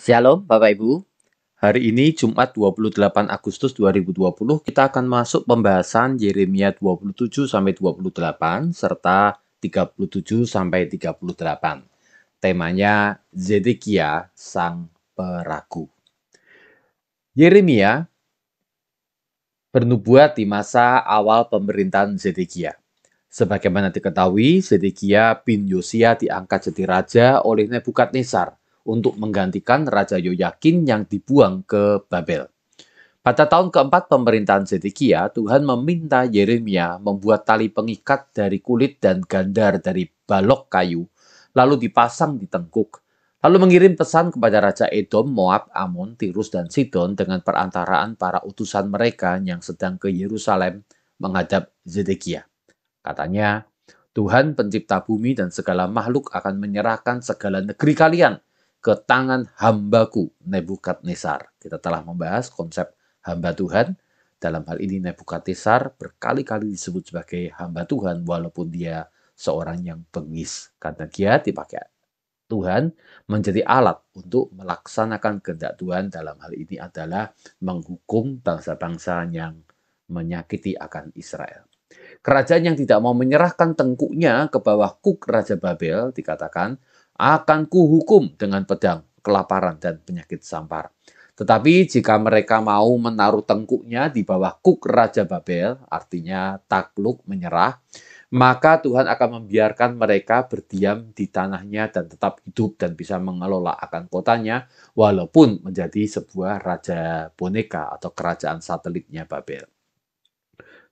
Shalom Bapak Ibu. Hari ini Jumat 28 Agustus 2020 kita akan masuk pembahasan Yeremia 27 sampai 28 serta 37 sampai 38. Temanya Zedekia sang peragu. Yeremia bernubuat di masa awal pemerintahan Zedekia. Sebagaimana diketahui, Zedekia bin Yosia diangkat jadi raja oleh Nebukadnezar untuk menggantikan Raja Yoyakin yang dibuang ke Babel. Pada tahun keempat pemerintahan Zedekia, Tuhan meminta Yeremia membuat tali pengikat dari kulit dan gandar dari balok kayu, lalu dipasang di tengkuk. Lalu mengirim pesan kepada Raja Edom, Moab, Amon, Tirus, dan Sidon dengan perantaraan para utusan mereka yang sedang ke Yerusalem menghadap Zedekia. Katanya, Tuhan pencipta bumi dan segala makhluk akan menyerahkan segala negeri kalian ke tangan hambaku Nebukadnezar. Kita telah membahas konsep hamba Tuhan. Dalam hal ini Nebukadnezar berkali-kali disebut sebagai hamba Tuhan walaupun dia seorang yang bengis. Karena dia dipakai Tuhan menjadi alat untuk melaksanakan kehendak Tuhan, dalam hal ini adalah menghukum bangsa-bangsa yang menyakiti akan Israel. Kerajaan yang tidak mau menyerahkan tengkuknya ke bawah kuk Raja Babel dikatakan akan kuhukum dengan pedang, kelaparan, dan penyakit sampar. Tetapi jika mereka mau menaruh tengkuknya di bawah kuk Raja Babel, artinya takluk menyerah, maka Tuhan akan membiarkan mereka berdiam di tanahnya dan tetap hidup dan bisa mengelola akan kotanya walaupun menjadi sebuah raja boneka atau kerajaan satelitnya Babel.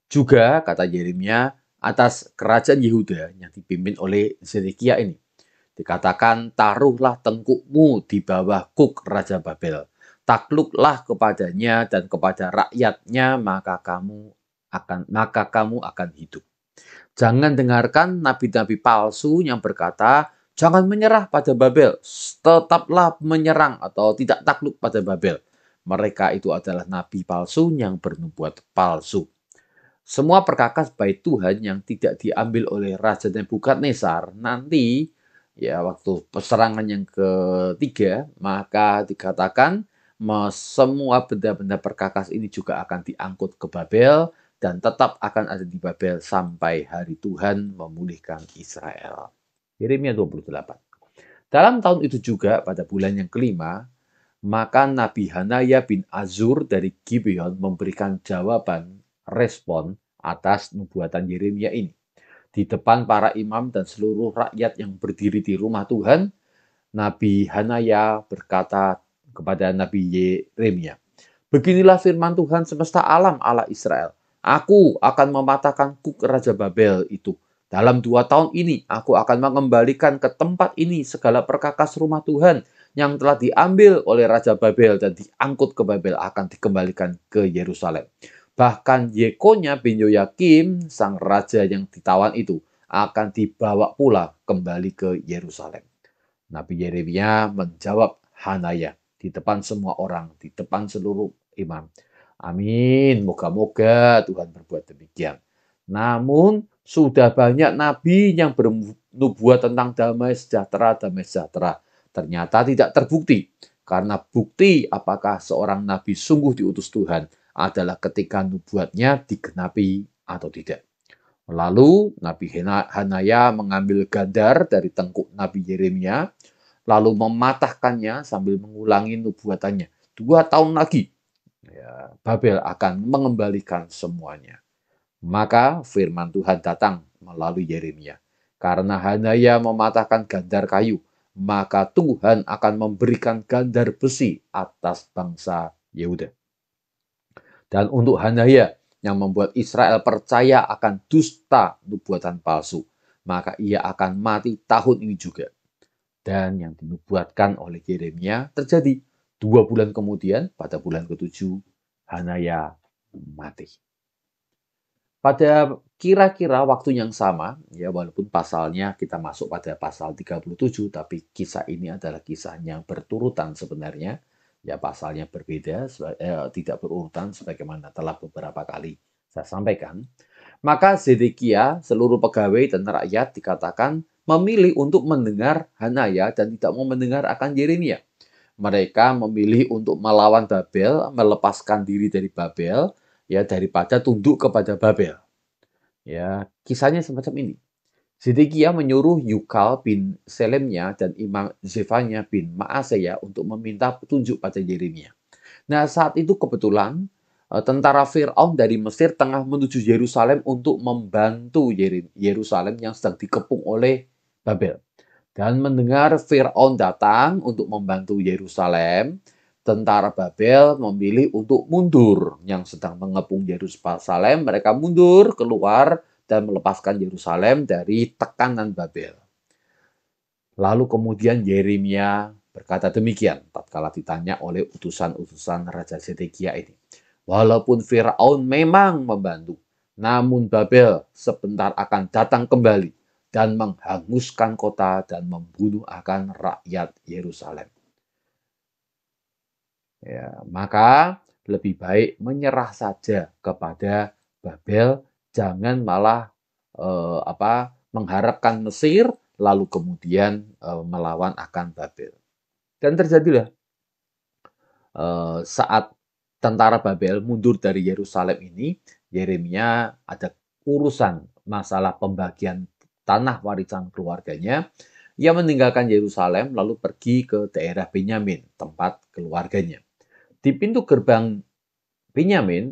Juga kata Yeremia atas kerajaan Yehuda yang dipimpin oleh Zedekia ini. Dikatakan, taruhlah tengkukmu di bawah kuk Raja Babel. Takluklah kepadanya dan kepada rakyatnya, maka kamu akan hidup. Jangan dengarkan nabi-nabi palsu yang berkata, jangan menyerah pada Babel, tetaplah menyerang atau tidak takluk pada Babel. Mereka itu adalah nabi palsu yang bernubuat palsu. Semua perkakas bait Tuhan yang tidak diambil oleh Raja Nebukadnezar nanti, ya waktu peserangan yang ketiga, maka dikatakan semua benda-benda perkakas ini juga akan diangkut ke Babel dan tetap akan ada di Babel sampai hari Tuhan memulihkan Israel. Yeremia 28. Dalam tahun itu juga pada bulan yang kelima, maka Nabi Hanaya bin Azur dari Gibeon memberikan jawaban respon atas nubuatan Yeremia ini. Di depan para imam dan seluruh rakyat yang berdiri di rumah Tuhan, Nabi Hanaya berkata kepada Nabi Yeremia, beginilah firman Tuhan semesta alam Allah Israel. Aku akan mematahkan kuk Raja Babel itu. Dalam 2 tahun ini, aku akan mengembalikan ke tempat ini segala perkakas rumah Tuhan yang telah diambil oleh Raja Babel dan diangkut ke Babel akan dikembalikan ke Yerusalem. Bahkan Yekonya bin Yoyakim, sang raja yang ditawan itu, akan dibawa pula kembali ke Yerusalem. Nabi Yeremia menjawab Hanaya di depan semua orang, di depan seluruh imam. Amin, moga-moga Tuhan berbuat demikian. Namun sudah banyak nabi yang bernubuat tentang damai sejahtera. Ternyata tidak terbukti. Karena bukti apakah seorang nabi sungguh diutus Tuhan adalah ketika nubuatnya digenapi atau tidak. Lalu Nabi Hanaya mengambil gandar dari tengkuk Nabi Yeremia, lalu mematahkannya sambil mengulangi nubuatannya. 2 tahun lagi, ya, Babel akan mengembalikan semuanya. Maka firman Tuhan datang melalui Yeremia. Karena Hanaya mematahkan gandar kayu, maka Tuhan akan memberikan gandar besi atas bangsa Yehuda. Dan untuk Hanaya yang membuat Israel percaya akan dusta nubuatan palsu, maka ia akan mati tahun ini juga. Dan yang dinubuatkan oleh Yeremia terjadi 2 bulan kemudian, pada bulan ke-7, Hanaya mati. Pada kira-kira waktu yang sama, ya walaupun pasalnya kita masuk pada pasal 37, tapi kisah ini adalah kisah yang berturutan sebenarnya. Ya pasalnya berbeda, tidak berurutan sebagaimana telah beberapa kali saya sampaikan. Maka Zedekia, seluruh pegawai dan rakyat dikatakan memilih untuk mendengar Hanaya dan tidak mau mendengar akan Yeremia. Mereka memilih untuk melawan Babel, melepaskan diri dari Babel, ya daripada tunduk kepada Babel. Ya, kisahnya semacam ini. Zedekia menyuruh Yukal bin Selemnya dan Imam Zefanya bin Maaseya untuk meminta petunjuk pada Yeremia. Nah, saat itu kebetulan tentara Firaun dari Mesir tengah menuju Yerusalem untuk membantu Yerusalem yang sedang dikepung oleh Babel. Dan mendengar Firaun datang untuk membantu Yerusalem, tentara Babel memilih untuk mundur. Yang sedang mengepung Yerusalem, mereka mundur keluar dan melepaskan Yerusalem dari tekanan Babel. Lalu kemudian Yeremia berkata demikian tatkala ditanya oleh utusan-utusan Raja Zedekia ini. Walaupun Firaun memang membantu, namun Babel sebentar akan datang kembali dan menghanguskan kota dan membunuh akan rakyat Yerusalem. Ya, maka lebih baik menyerah saja kepada Babel, jangan malah mengharapkan Mesir lalu kemudian melawan akan Babel. Dan terjadilah saat tentara Babel mundur dari Yerusalem ini, Yeremia ada urusan masalah pembagian tanah warisan keluarganya. Ia meninggalkan Yerusalem lalu pergi ke daerah Benyamin, tempat keluarganya. Di pintu gerbang Benyamin,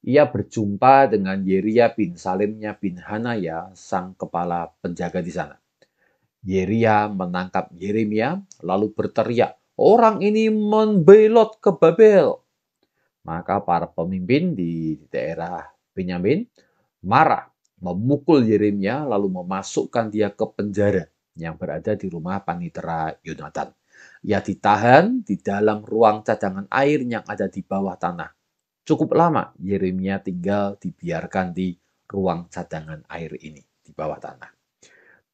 ia berjumpa dengan Yeria bin Salemnya bin Hanaya, sang kepala penjaga di sana. Yeria menangkap Yeremia lalu berteriak, "Orang ini membelot ke Babel." Maka para pemimpin di daerah Benyamin marah, memukul Yeremia lalu memasukkan dia ke penjara yang berada di rumah panitera Yonatan. Ia ditahan di dalam ruang cadangan air yang ada di bawah tanah. Cukup lama Yeremia tinggal dibiarkan di ruang cadangan air ini di bawah tanah.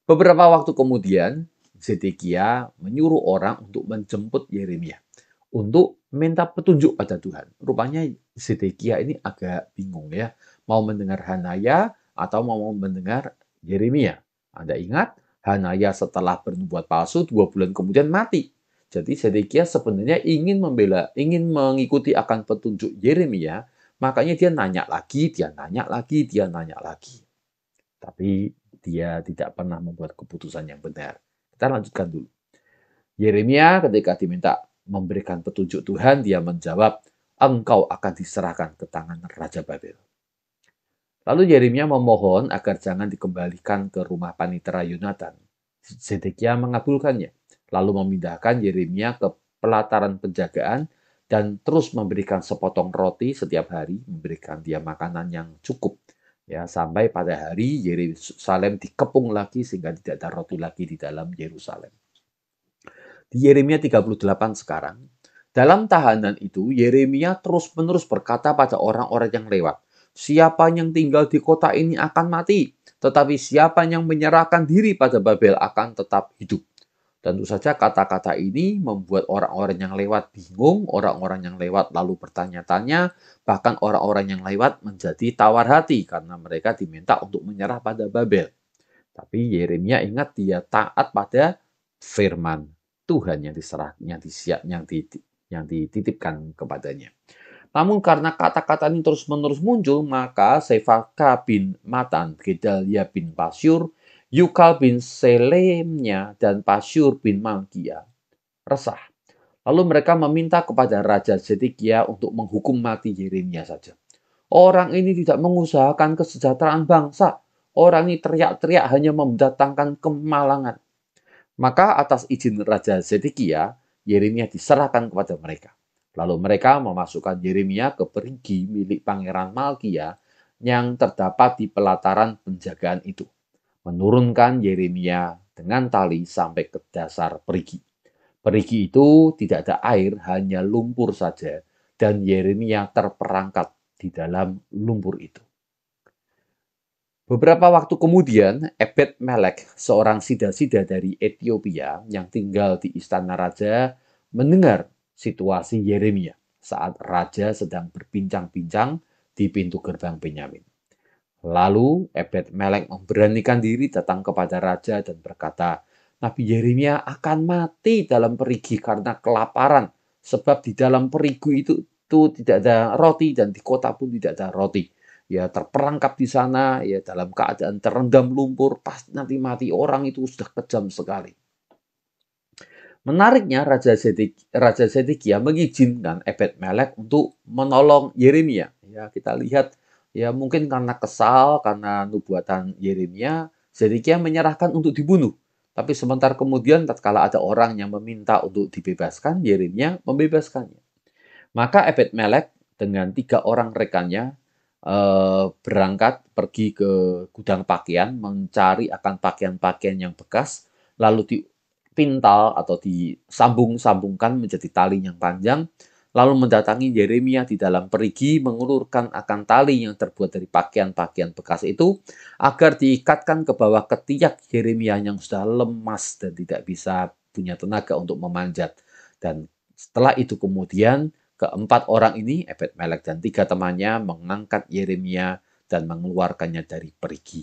Beberapa waktu kemudian, Zedekia menyuruh orang untuk menjemput Yeremia untuk minta petunjuk pada Tuhan. Rupanya Zedekia ini agak bingung ya, mau mendengar Hanaya atau mau mendengar Yeremia. Anda ingat, Hanaya setelah bernubuat palsu 2 bulan kemudian mati. Jadi Zedekia sebenarnya ingin mengikuti akan petunjuk Yeremia, makanya dia nanya lagi, dia nanya lagi, dia nanya lagi. Tapi dia tidak pernah membuat keputusan yang benar. Kita lanjutkan dulu. Yeremia ketika diminta memberikan petunjuk Tuhan, dia menjawab, "Engkau akan diserahkan ke tangan Raja Babel." Lalu Yeremia memohon agar jangan dikembalikan ke rumah panitera Yonatan. Zedekia mengabulkannya, lalu memindahkan Yeremia ke pelataran penjagaan dan terus memberikan sepotong roti setiap hari, memberikan dia makanan yang cukup. Ya, sampai pada hari Yerusalem dikepung lagi sehingga tidak ada roti lagi di dalam Yerusalem. Di Yeremia 38 sekarang, dalam tahanan itu Yeremia terus-menerus berkata pada orang-orang yang lewat, "Siapa yang tinggal di kota ini akan mati, tetapi siapa yang menyerahkan diri pada Babel akan tetap hidup." Tentu saja kata-kata ini membuat orang-orang yang lewat bingung, orang-orang yang lewat lalu bertanya-tanya, bahkan orang-orang yang lewat menjadi tawar hati karena mereka diminta untuk menyerah pada Babel. Tapi Yeremia ingat dia taat pada firman Tuhan yang dititipkan kepadanya. Namun karena kata-kata ini terus-menerus muncul, maka Sefaka bin Matan, Gedalia bin Pasyur, Yukal bin Selemnya, dan Pasyur bin Malkia resah. Lalu mereka meminta kepada Raja Zedekia untuk menghukum mati Yeremia saja. Orang ini tidak mengusahakan kesejahteraan bangsa. Orang ini teriak-teriak hanya mendatangkan kemalangan. Maka atas izin Raja Zedekia, Yeremia diserahkan kepada mereka. Lalu mereka memasukkan Yeremia ke perigi milik Pangeran Malkia yang terdapat di pelataran penjagaan itu. Menurunkan Yeremia dengan tali sampai ke dasar perigi. Perigi itu tidak ada air, hanya lumpur saja, dan Yeremia terperangkap di dalam lumpur itu. Beberapa waktu kemudian, Ebed Melek, seorang sida-sida dari Ethiopia yang tinggal di istana raja, mendengar situasi Yeremia saat raja sedang berbincang-bincang di pintu gerbang Benyamin. Lalu Ebed Melek memberanikan diri datang kepada raja dan berkata, Nabi Yeremia akan mati dalam perigi karena kelaparan. Sebab di dalam perigu itu tidak ada roti dan di kota pun tidak ada roti. Ya terperangkap di sana, ya dalam keadaan terendam lumpur, pasti nanti mati. Orang itu sudah kejam sekali. Menariknya, Raja Zedekia mengizinkan Ebed-Melek untuk menolong Yeremia. Ya, kita lihat ya mungkin karena kesal karena nubuatan Yeremia, Zedekia menyerahkan untuk dibunuh. Tapi sebentar kemudian tatkala ada orang yang meminta untuk dibebaskan, Yeremia membebaskannya. Maka Ebed-Melek dengan 3 orang rekannya berangkat pergi ke gudang pakaian mencari akan pakaian-pakaian yang bekas, lalu dipintal atau disambung-sambungkan menjadi tali yang panjang, lalu mendatangi Yeremia di dalam perigi, mengulurkan akan tali yang terbuat dari pakaian-pakaian bekas itu agar diikatkan ke bawah ketiak Yeremia yang sudah lemas dan tidak bisa punya tenaga untuk memanjat. Dan setelah itu kemudian keempat orang ini, Ebed-Melek dan 3 temannya, mengangkat Yeremia dan mengeluarkannya dari perigi.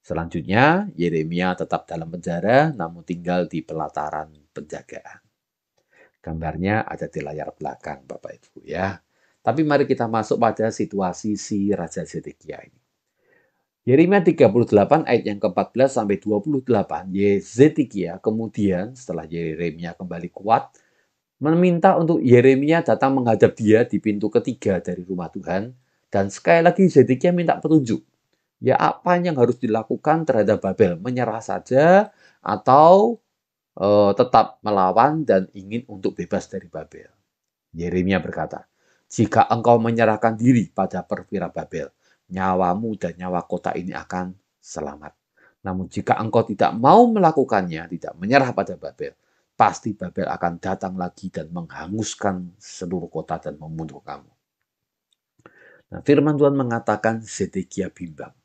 Selanjutnya, Yeremia tetap dalam penjara, namun tinggal di pelataran penjagaan. Gambarnya ada di layar belakang, Bapak Ibu ya. Tapi mari kita masuk pada situasi si Raja Zedekia ini. Yeremia 38 ayat yang ke-14 sampai 28, Zedekia kemudian setelah Yeremia kembali kuat, meminta untuk Yeremia datang menghadap dia di pintu ketiga dari rumah Tuhan. Dan sekali lagi Zedekia minta petunjuk. Ya apa yang harus dilakukan terhadap Babel? Menyerah saja atau tetap melawan dan ingin untuk bebas dari Babel? Yeremia berkata, jika engkau menyerahkan diri pada perwira Babel, nyawamu dan nyawa kota ini akan selamat. Namun jika engkau tidak mau melakukannya, tidak menyerah pada Babel, pasti Babel akan datang lagi dan menghanguskan seluruh kota dan membunuh kamu. Nah, firman Tuhan mengatakan Zedekia bimbang.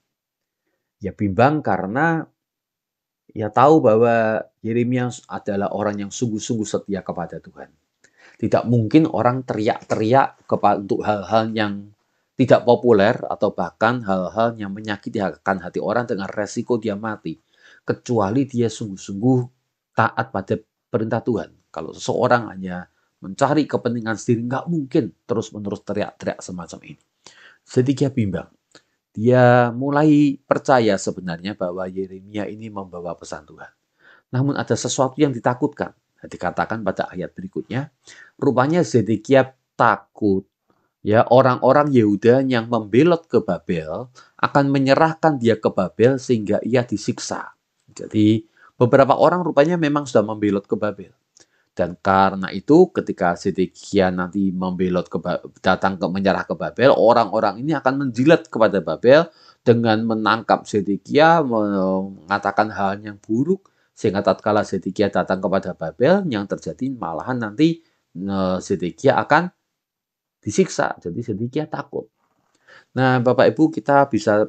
Ya bimbang karena ia tahu bahwa Yeremia adalah orang yang sungguh-sungguh setia kepada Tuhan. Tidak mungkin orang teriak-teriak untuk hal-hal yang tidak populer atau bahkan hal-hal yang menyakiti akan hati orang dengan resiko dia mati. Kecuali dia sungguh-sungguh taat pada perintah Tuhan. Kalau seseorang hanya mencari kepentingan sendiri, nggak mungkin terus-menerus teriak-teriak semacam ini. Jadi dia bimbang. Dia mulai percaya sebenarnya bahwa Yeremia ini membawa pesan Tuhan. Namun ada sesuatu yang ditakutkan. Dikatakan pada ayat berikutnya, rupanya Zedekia takut ya orang-orang Yehuda yang membelot ke Babel akan menyerahkan dia ke Babel sehingga ia disiksa. Jadi beberapa orang rupanya memang sudah membelot ke Babel. Dan karena itu ketika Zedekia nanti datang menyerah ke Babel, orang-orang ini akan menjilat kepada Babel dengan menangkap Zedekia, mengatakan hal yang buruk, sehingga tatkala Zedekia datang kepada Babel, yang terjadi malahan nanti Zedekia akan disiksa. Jadi Zedekia takut. Nah, Bapak Ibu, kita bisa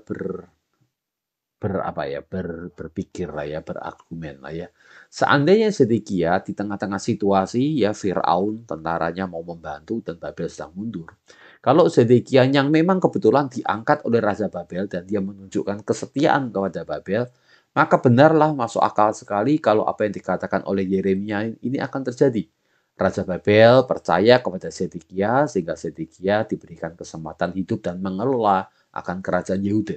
berpikir lah ya, berargumen lah ya. Seandainya Zedekia di tengah-tengah situasi ya Firaun tentaranya mau membantu dan Babel sedang mundur. Kalau Zedekia yang memang kebetulan diangkat oleh Raja Babel dan dia menunjukkan kesetiaan kepada Babel, maka benarlah masuk akal sekali kalau apa yang dikatakan oleh Yeremia ini akan terjadi. Raja Babel percaya kepada Zedekia sehingga Zedekia diberikan kesempatan hidup dan mengelola akan kerajaan Yehuda.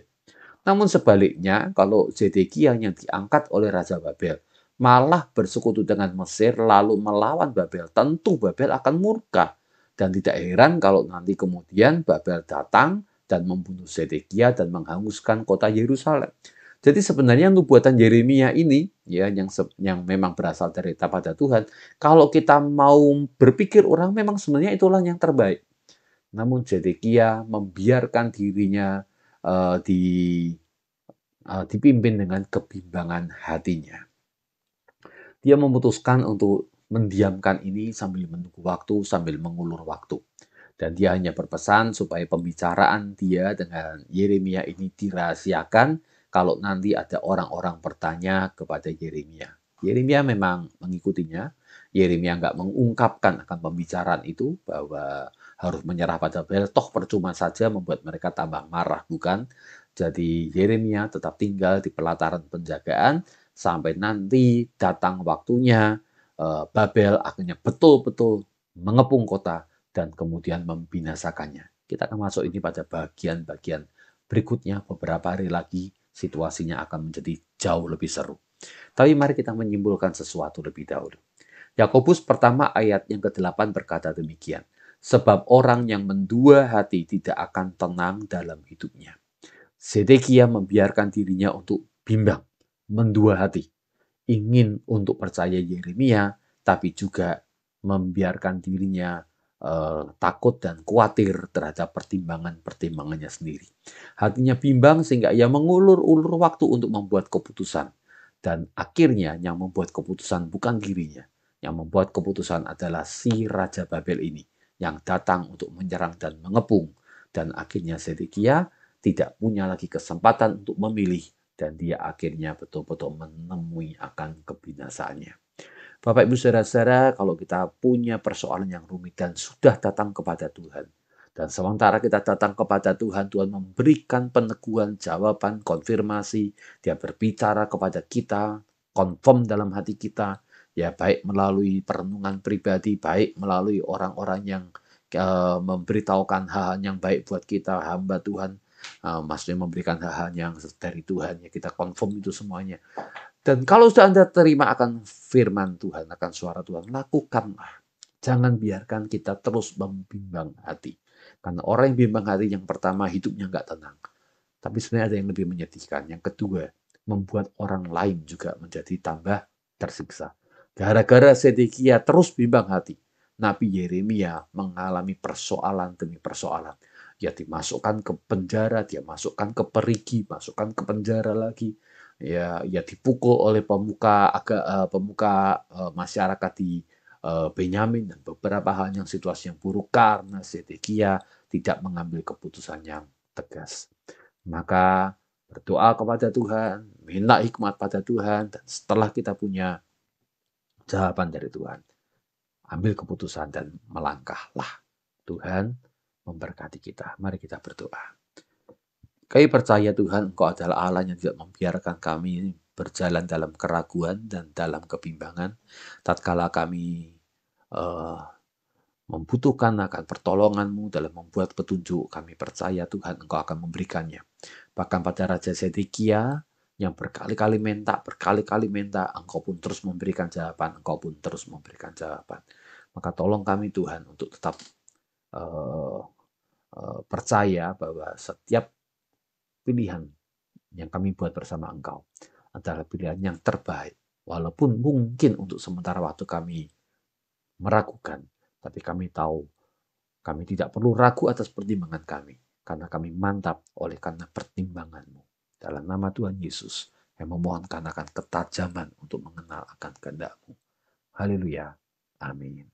Namun sebaliknya, kalau Zedekia yang diangkat oleh Raja Babel malah bersekutu dengan Mesir lalu melawan Babel, tentu Babel akan murka. Dan tidak heran kalau nanti kemudian Babel datang dan membunuh Zedekia dan menghanguskan kota Yerusalem. Jadi sebenarnya nubuatan Yeremia ini ya yang memang berasal dari pada Tuhan, kalau kita mau berpikir orang memang sebenarnya itulah yang terbaik. Namun Zedekia membiarkan dirinya dipimpin dengan kebimbangan hatinya. Dia memutuskan untuk mendiamkan ini sambil menunggu waktu, sambil mengulur waktu. Dan dia hanya berpesan supaya pembicaraan dia dengan Yeremia ini dirahasiakan kalau nanti ada orang-orang bertanya kepada Yeremia. Yeremia memang mengikutinya. Yeremia nggak mengungkapkan akan pembicaraan itu bahwa harus menyerah pada Babel, toh percuma saja membuat mereka tambah marah, bukan? Jadi Yeremia tetap tinggal di pelataran penjagaan sampai nanti datang waktunya Babel akhirnya betul-betul mengepung kota dan kemudian membinasakannya. Kita akan masuk ini pada bagian-bagian berikutnya. Beberapa hari lagi situasinya akan menjadi jauh lebih seru. Tapi mari kita menyimpulkan sesuatu lebih dahulu. Yakobus pertama ayat yang ke-8 berkata demikian. Sebab orang yang mendua hati tidak akan tenang dalam hidupnya. Zedekia membiarkan dirinya untuk bimbang, mendua hati. Ingin untuk percaya Yeremia, tapi juga membiarkan dirinya takut dan khawatir terhadap pertimbangannya sendiri. Hatinya bimbang sehingga ia mengulur-ulur waktu untuk membuat keputusan. Dan akhirnya yang membuat keputusan bukan dirinya. Yang membuat keputusan adalah si Raja Babel ini yang datang untuk menyerang dan mengepung. Dan akhirnya Zedekia tidak punya lagi kesempatan untuk memilih dan dia akhirnya betul-betul menemui akan kebinasaannya. Bapak Ibu Saudara-saudara, kalau kita punya persoalan yang rumit dan sudah datang kepada Tuhan, dan sementara kita datang kepada Tuhan, Tuhan memberikan peneguhan, jawaban, konfirmasi, dia berbicara kepada kita, confirm dalam hati kita, ya baik melalui perenungan pribadi, baik melalui orang-orang yang memberitahukan hal-hal yang baik buat kita, hamba Tuhan, maksudnya memberikan hal-hal yang dari Tuhan, ya kita confirm itu semuanya. Dan kalau sudah Anda terima akan firman Tuhan, akan suara Tuhan, lakukanlah. Jangan biarkan kita terus membimbang hati. Karena orang yang bimbang hati yang pertama hidupnya nggak tenang. Tapi sebenarnya ada yang lebih menyedihkan. Yang kedua, membuat orang lain juga menjadi tambah tersiksa. Gara-gara Zedekia terus bimbang hati, Nabi Yeremia mengalami persoalan demi persoalan. Dia dimasukkan ke penjara, dia masukkan ke perigi, masukkan ke penjara lagi. Ya dipukul oleh pemuka masyarakat di Benyamin dan beberapa hal yang situasi yang buruk karena Zedekia tidak mengambil keputusan yang tegas. Maka berdoa kepada Tuhan, minta hikmat pada Tuhan, dan setelah kita punya jawaban dari Tuhan, ambil keputusan dan melangkahlah. Tuhan memberkati kita. Mari kita berdoa. Kami percaya Tuhan, Engkau adalah Allah yang tidak membiarkan kami berjalan dalam keraguan dan dalam kebimbangan. Tatkala kami membutuhkan akan pertolongan-Mu dalam membuat petunjuk, kami percaya Tuhan Engkau akan memberikannya. Bahkan pada Raja Zedekia yang berkali-kali minta, Engkau pun terus memberikan jawaban, Engkau pun terus memberikan jawaban. Maka tolong kami Tuhan untuk tetap percaya bahwa setiap pilihan yang kami buat bersama Engkau adalah pilihan yang terbaik. Walaupun mungkin untuk sementara waktu kami meragukan, tapi kami tahu kami tidak perlu ragu atas pertimbangan kami, karena kami mantap oleh karena pertimbangan-Mu. Dalam nama Tuhan Yesus, yang memohonkan akan ketajaman untuk mengenal akan kehendak-Mu. Haleluya. Amin.